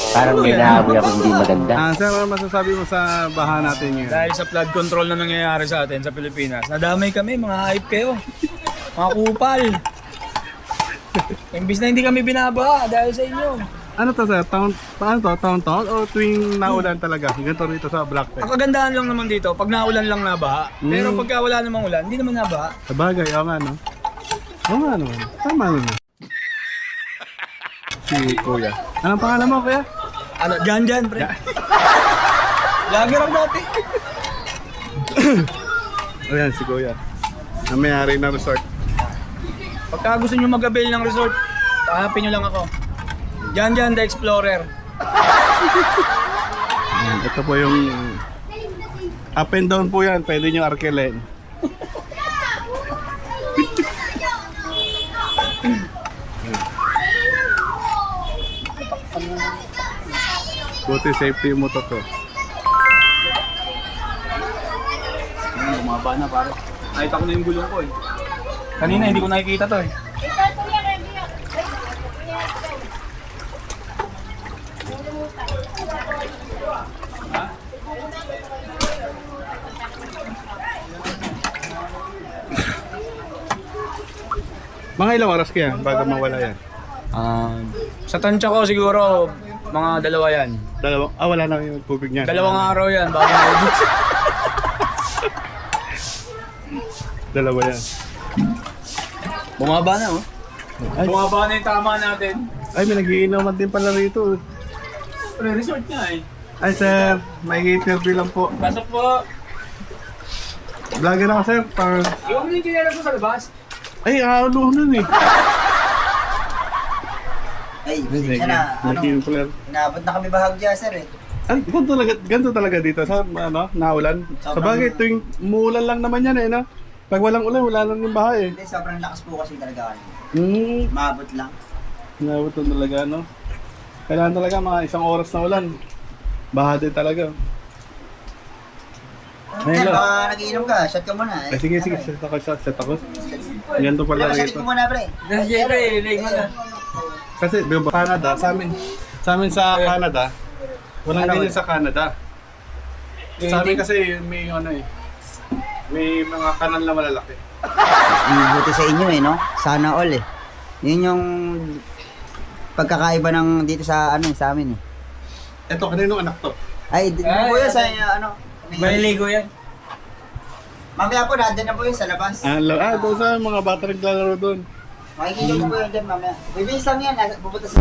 Parang may naamoy ako hindi maganda. Sir, ano masasabi mo sa baha natin ngayon? Dahil sa flood control na nangyayari sa atin sa Pilipinas, nadamay kami, mga hype kayo. Mga kupal. Imbis na hindi kami binaba dahil sa inyo. Ano to sir? Taon-taon o tuwing naulan talaga? Ganito rito sa Black Tech. Ang kagandahan lang naman dito, pag naulan lang nabaha. Pero pagka wala namang ulan, hindi naman nabaha. Sa bagay, oo nga no? Oo nga naman. Tama naman. Si Kuya. Anong pangalan mo Kuya? Ano, dyan, pre. Lager ako dati. Ayan si Kuya. Na may-ari ng resort. Pagka gusto nyo mag-avail ng resort, hanapin nyo lang ako. Dyan, The Explorer. Ito po yung up and down po yan. Pwede nyo arkelin. Buti safety yung motor ko. Bumaba na pare. Nakita ko na yung gulong ko eh. Kanina hindi ko nakikita to eh. Mga ilang oras kaya bago mawala yan? Sa tansya ko siguro mga dalawa yan. Wala na yung tubig niya. Dalawang araw yan bago maubos. Dalawa yan. Bumaba na oh. Ay, Bumaba na yung tama natin. ay may nagiinuman din pala rito. Pre, resort nga eh. Ay sir, may interview lang po. Pasok po. Vlogger ako sir. Iwan mo yung kinera ko sa labas. Ay, aalo nun eh. Ay, pasensya na. Ano, inabot na kami bahagya, sir eh. Ganito talaga dito sa naulan. Sa bagay, tuwing muulan lang naman yan eh, no? Pag walang ulan, wala lang yung baha eh. Hindi, sobrang lakas po kasi talaga kami. Maabot lang. Inabot na talaga, no? Kailangan talaga mga isang oras na ulan. Baha din talaga. Sir, baka nagiinom ka, shot ka muna. Ay, sige, Ano eh. set ako. Ganito pala Shot rito. ko muna, pre. Kasi, Canada, sa amin sa Canada, walang ganyan sa Canada. Sa amin kasi may ano eh, may mga kanal na malalaki. Buti sa inyo eh, no? Sana all eh. Yun yung pagkakaiba ng dito sa ano sa amin eh. Eto, kanino anak to? Ay, po yun sa ano. Maliligo yan. Mamaya po, nandun na po yun sa labas. Doon sa mga bata naglalaro doon. Makikita niyo po yun dyan mamaya. Bibis lang yan, pupunta sa...